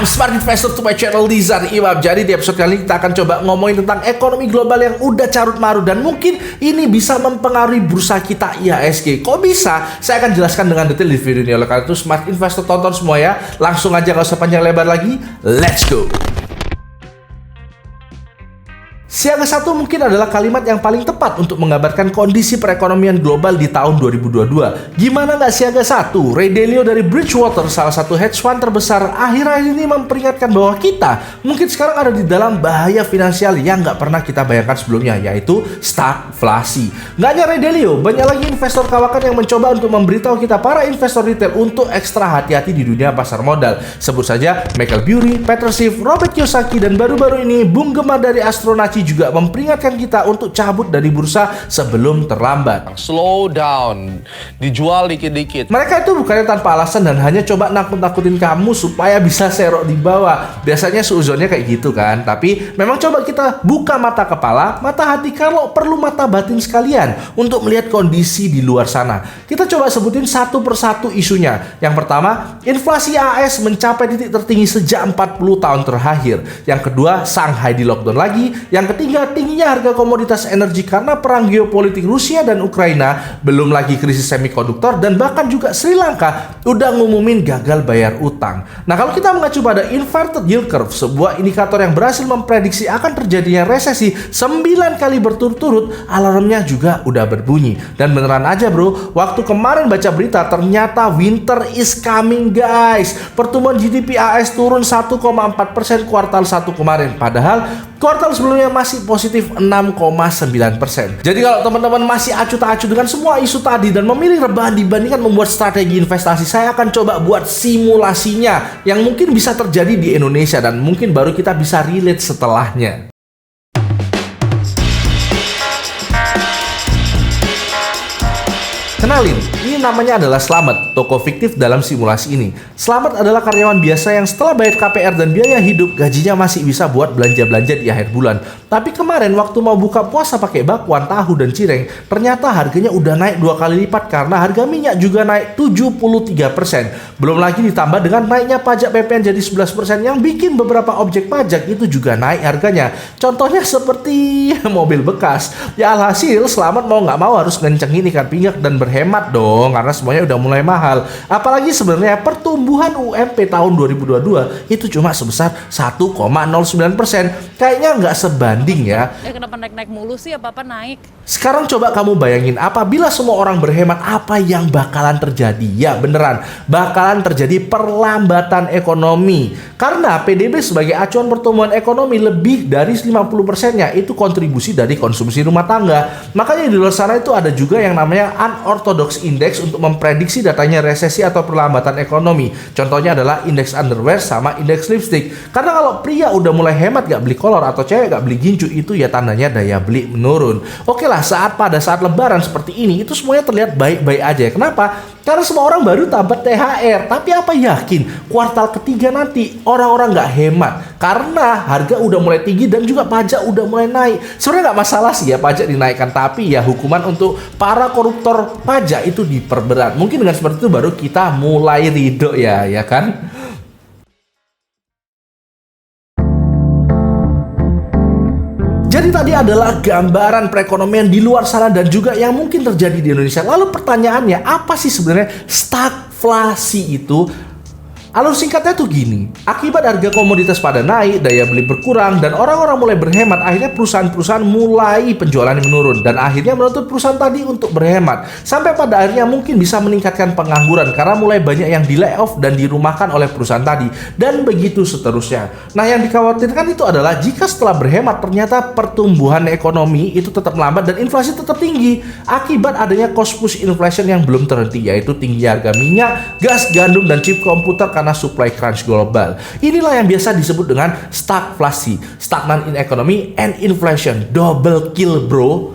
Welcome Smart Investor to my channel Lizar Imam. Jadi di episode kali ini kita akan coba ngomongin tentang ekonomi global yang udah carut marut dan mungkin ini bisa mempengaruhi bursa kita IHSG. Kok bisa? Saya akan jelaskan dengan detail di video ini. Oleh karena itu Smart Investor tonton semua ya. Langsung aja gak usah panjang lebar lagi. Let's go. Siaga satu mungkin adalah kalimat yang paling tepat untuk menggambarkan kondisi perekonomian global di tahun 2022. Gimana nggak siaga satu? Ray Dalio dari Bridgewater, salah satu hedge fund terbesar, akhir-akhir ini memperingatkan bahwa kita mungkin sekarang ada di dalam bahaya finansial yang nggak pernah kita bayangkan sebelumnya, yaitu stagflasi. Nggak hanya Ray Dalio, banyak lagi investor kawakan yang mencoba untuk memberitahu kita para investor retail untuk ekstra hati-hati di dunia pasar modal. Sebut saja Michael Burry, Peter Schiff, Robert Kiyosaki, dan baru-baru ini Bung Gemar dari Astronaci juga memperingatkan kita untuk cabut dari bursa sebelum terlambat. Slow down, dijual dikit-dikit. Mereka itu bukannya tanpa alasan dan hanya coba nakut-nakutin kamu supaya bisa serok di bawah. Biasanya seuzonnya kayak gitu kan. Tapi memang coba kita buka mata kepala, mata hati, kalau perlu mata batin sekalian untuk melihat kondisi di luar sana. Kita coba sebutin satu persatu isunya. Yang pertama, inflasi AS mencapai titik tertinggi sejak 40 tahun terakhir. Yang kedua, Shanghai di lockdown lagi. Yang ketiga, tingginya harga komoditas energi karena perang geopolitik Rusia dan Ukraina, belum lagi krisis semikonduktor, dan bahkan juga Sri Lanka udah ngumumin gagal bayar utang. Nah, kalau kita mengacu pada inverted yield curve, sebuah indikator yang berhasil memprediksi akan terjadinya resesi 9 kali berturut-turut, alarmnya juga udah berbunyi. Dan beneran aja bro, waktu kemarin baca berita ternyata winter is coming guys. Pertumbuhan GDP AS turun 1,4% kuartal 1 kemarin, padahal kuartal sebelumnya masih positif 6,9%. Jadi kalau teman-teman masih acuh tak acuh dengan semua isu tadi dan memilih rebahan dibandingkan membuat strategi investasi, saya akan coba buat simulasinya yang mungkin bisa terjadi di Indonesia dan mungkin baru kita bisa relate setelahnya. Kenalin, ini namanya adalah Slamet, toko fiktif dalam simulasi ini. Slamet adalah karyawan biasa yang setelah bayar KPR dan biaya hidup, gajinya masih bisa buat belanja-belanja di akhir bulan. Tapi kemarin waktu mau buka puasa pakai bakwan, tahu, dan cireng, ternyata harganya udah naik 2 kali lipat karena harga minyak juga naik 73%. Belum lagi ditambah dengan naiknya pajak PPN jadi 11% yang bikin beberapa objek pajak itu juga naik harganya. Contohnya seperti mobil bekas. Ya alhasil, Slamet mau nggak mau harus ngencengin ikan pingak dan hemat dong, karena semuanya udah mulai mahal. Apalagi sebenarnya pertumbuhan UMP tahun 2022 itu cuma sebesar 1,09%. Kayaknya nggak sebanding ya. Kenapa naik-naik mulu sih, apa-apa naik. Sekarang coba kamu bayangin, apabila semua orang berhemat, apa yang bakalan terjadi? Ya beneran, bakalan terjadi perlambatan ekonomi. Karena PDB sebagai acuan pertumbuhan ekonomi lebih dari 50%-nya itu kontribusi dari konsumsi rumah tangga. Makanya di luar sana itu ada juga yang namanya Unorthodox Index untuk memprediksi datanya resesi atau perlambatan ekonomi. Contohnya adalah indeks underwear sama indeks lipstick. Karena kalau pria udah mulai hemat gak beli kolor atau cewek gak beli gincu, itu ya tandanya daya beli menurun. Oke lah, pada saat lebaran seperti ini itu semuanya terlihat baik-baik aja. Kenapa? Karena semua orang baru dapat THR. Tapi apa yakin kuartal ketiga nanti orang-orang gak hemat? Karena harga udah mulai tinggi dan juga pajak udah mulai naik. Sebenarnya gak masalah sih ya pajak dinaikkan, tapi ya hukuman untuk para koruptor pajak itu diperberat. Mungkin dengan seperti itu baru kita mulai ridho ya kan? Jadi tadi adalah gambaran perekonomian di luar sana dan juga yang mungkin terjadi di Indonesia. Lalu pertanyaannya, apa sih sebenarnya stagflasi itu? Alur singkatnya tuh gini, akibat harga komoditas pada naik, daya beli berkurang, dan orang-orang mulai berhemat, akhirnya perusahaan-perusahaan mulai penjualannya menurun, dan akhirnya menuntut perusahaan tadi untuk berhemat. Sampai pada akhirnya mungkin bisa meningkatkan pengangguran, karena mulai banyak yang di layoff dan dirumahkan oleh perusahaan tadi, dan begitu seterusnya. Nah, yang dikhawatirkan itu adalah jika setelah berhemat, ternyata pertumbuhan ekonomi itu tetap melambat dan inflasi tetap tinggi, akibat adanya cost push inflation yang belum terhenti, yaitu tinggi harga minyak, gas, gandum, dan chip komputer karena supply crunch global. Inilah yang biasa disebut dengan stagflasi, stagnant in economy and inflation, double kill bro.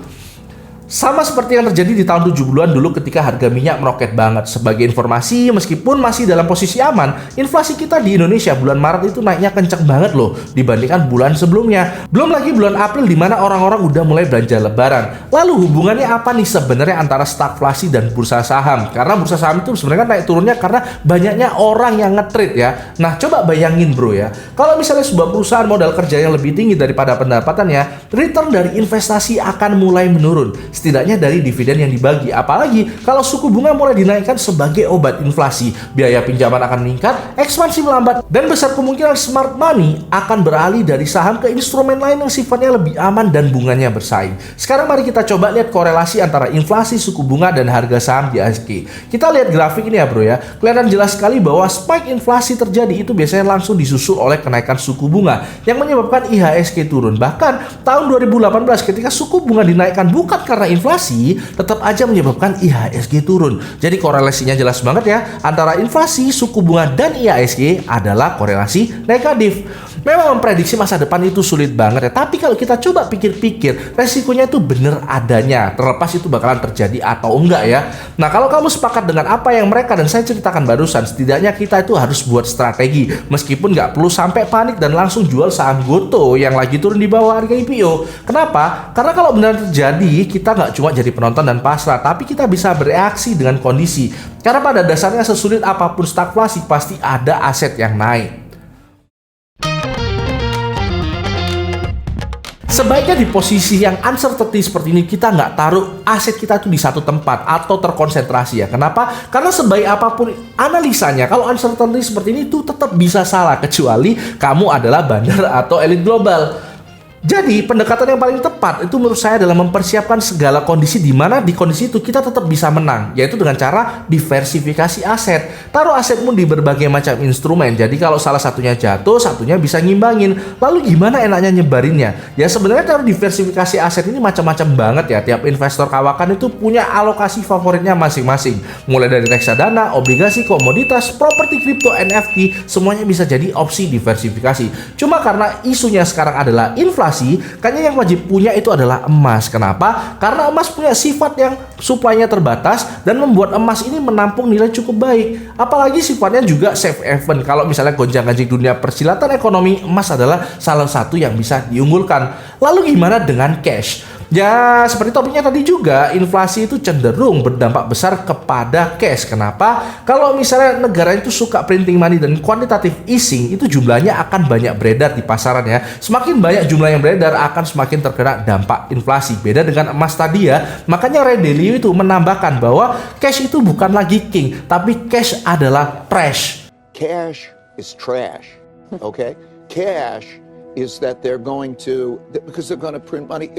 Sama seperti yang terjadi di tahun 70-an dulu ketika harga minyak meroket banget. Sebagai informasi, meskipun masih dalam posisi aman, inflasi kita di Indonesia bulan Maret itu naiknya kenceng banget loh dibandingkan bulan sebelumnya. Belum lagi bulan April di mana orang-orang udah mulai belanja lebaran. Lalu hubungannya apa nih sebenarnya antara stagflasi dan bursa saham? Karena bursa saham itu sebenarnya naik turunnya karena banyaknya orang yang nge-trade ya. Nah, coba bayangin bro ya. Kalau misalnya sebuah perusahaan modal kerjanya lebih tinggi daripada pendapatannya, return dari investasi akan mulai menurun. Setidaknya dari dividen yang dibagi. Apalagi kalau suku bunga mulai dinaikkan sebagai obat inflasi, biaya pinjaman akan meningkat, ekspansi melambat, dan besar kemungkinan smart money akan beralih dari saham ke instrumen lain yang sifatnya lebih aman dan bunganya bersaing. Sekarang mari kita coba lihat korelasi antara inflasi, suku bunga, dan harga saham di IHSG. Kita lihat grafik ini ya bro ya. Kelihatan jelas sekali bahwa spike inflasi terjadi itu biasanya langsung disusul oleh kenaikan suku bunga yang menyebabkan IHSG turun. Bahkan tahun 2018 ketika suku bunga dinaikkan bukan karena inflasi, tetap aja menyebabkan IHSG turun. Jadi korelasinya jelas banget ya, antara inflasi, suku bunga, dan IHSG adalah korelasi negatif. Memang memprediksi masa depan itu sulit banget ya, tapi kalau kita coba pikir-pikir, resikonya itu bener adanya, terlepas itu bakalan terjadi atau enggak ya. Nah, kalau kamu sepakat dengan apa yang mereka dan saya ceritakan barusan, setidaknya kita itu harus buat strategi, meskipun nggak perlu sampai panik dan langsung jual saham Goto yang lagi turun di bawah harga IPO. Kenapa? Karena kalau benar terjadi, kita nggak cuma jadi penonton dan pasrah, tapi kita bisa bereaksi dengan kondisi. Karena pada dasarnya sesulit apapun stagflasi, pasti ada aset yang naik. Sebaiknya di posisi yang uncertainty seperti ini, kita nggak taruh aset kita itu di satu tempat atau terkonsentrasi ya. Kenapa? Karena sebaik apapun analisanya, kalau uncertainty seperti ini itu tetap bisa salah, kecuali kamu adalah bandar atau elit global. Jadi pendekatan yang paling tepat itu menurut saya adalah mempersiapkan segala kondisi di mana di kondisi itu kita tetap bisa menang, yaitu dengan cara diversifikasi aset. Taruh asetmu di berbagai macam instrumen, jadi kalau salah satunya jatuh, satunya bisa ngimbangin. Lalu gimana enaknya nyebarinnya? Ya sebenarnya taruh diversifikasi aset ini macam-macam banget ya. Tiap investor kawakan itu punya alokasi favoritnya masing-masing. Mulai dari reksadana, obligasi, komoditas, properti kripto, NFT, semuanya bisa jadi opsi diversifikasi. Cuma karena isunya sekarang adalah inflasi, kayaknya yang wajib punya itu adalah emas. Kenapa? Karena emas punya sifat yang supply-nya terbatas dan membuat emas ini menampung nilai cukup baik. Apalagi sifatnya juga safe haven. Kalau misalnya gonjang-ganjing dunia persilatan ekonomi, emas adalah salah satu yang bisa diunggulkan. Lalu gimana dengan cash? Ya seperti topiknya tadi juga, inflasi itu cenderung berdampak besar kepada cash. Kenapa? Kalau misalnya negara itu suka printing money dan quantitative easing, itu jumlahnya akan banyak beredar di pasaran ya. Semakin banyak jumlah yang beredar akan semakin terkena dampak inflasi. Beda dengan emas tadi ya. Makanya Ray Dalio itu menambahkan bahwa cash itu bukan lagi king, tapi cash adalah trash. Cash is trash, okay? Cash is that they're going to, because they're going to print money.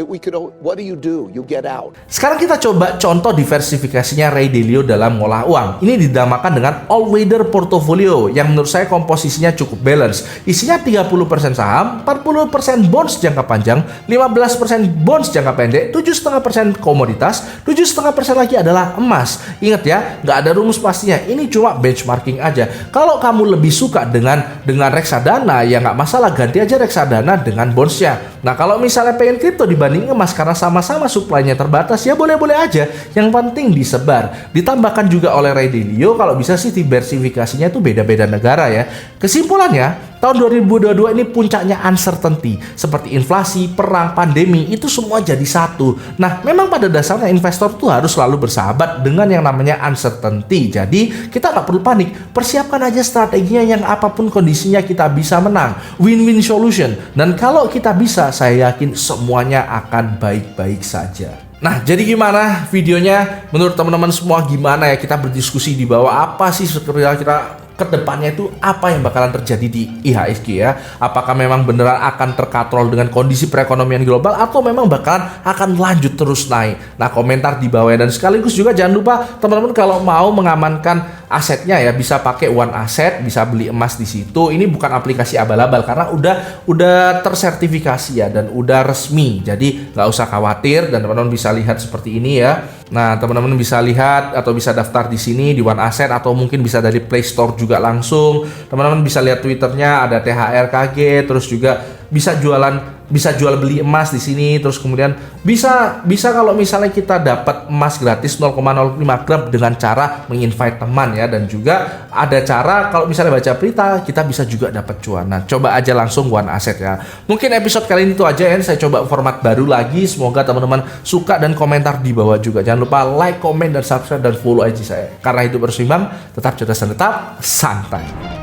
What do? You get out. Sekarang kita coba contoh diversifikasinya Ray Dalio dalam ngolah uang. Ini dinamakan dengan all-weather portfolio yang menurut saya komposisinya cukup balance. Isinya 30% saham, 40% bonds jangka panjang, 15% bonds jangka pendek, 7,5% komoditas, 7,5% lagi adalah emas. Ingat ya, nggak ada rumus pastinya. Ini cuma benchmarking aja. Kalau kamu lebih suka dengan reksadana, ya nggak masalah, ganti aja reksadana dengan bondsnya. Nah kalau misalnya pengen kripto dibanding emas karena sama-sama supply-nya terbatas, ya boleh-boleh aja. Yang penting disebar. Ditambahkan juga oleh Ray Dalio, kalau bisa sih diversifikasinya itu beda-beda negara ya. Kesimpulannya, tahun 2022 ini puncaknya uncertainty. Seperti inflasi, perang, pandemi, itu semua jadi satu. Nah memang pada dasarnya investor tuh harus selalu bersahabat dengan yang namanya uncertainty. Jadi kita nggak perlu panik. Persiapkan aja strateginya yang apapun kondisinya kita bisa menang. Win-win solution. Dan kalau kita bisa, saya yakin semuanya akan baik-baik saja. Nah, jadi gimana videonya? Menurut teman-teman semua gimana ya? Kita berdiskusi di bawah, apa sih kira-kira kedepannya itu apa yang bakalan terjadi di IHSG ya? Apakah memang beneran akan terkatrol dengan kondisi perekonomian global atau memang bakalan akan lanjut terus naik? Nah, komentar di bawah ya. Dan sekaligus juga jangan lupa teman-teman kalau mau mengamankan asetnya ya bisa pakai One Asset, bisa beli emas di situ. Ini bukan aplikasi abal-abal karena udah tersertifikasi ya dan udah resmi. Jadi nggak usah khawatir dan teman-teman bisa lihat seperti ini ya. Nah, teman-teman bisa lihat atau bisa daftar di sini di One Asset atau mungkin bisa dari Play Store juga langsung. Teman-teman bisa lihat Twitternya ada THRKG, terus juga bisa jual beli emas di sini, terus kemudian bisa kalau misalnya kita dapat emas gratis 0,05 gram dengan cara menginvite teman ya, dan juga ada cara kalau misalnya baca berita kita bisa juga dapat cuan. Nah, coba aja langsung One Asset ya. Mungkin episode kali ini itu aja ya, saya coba format baru lagi. Semoga teman-teman suka dan komentar di bawah juga. Jangan lupa like, komen, dan subscribe dan follow IG saya. Karena hidup harus seimbang, tetap cerdas dan tetap santai.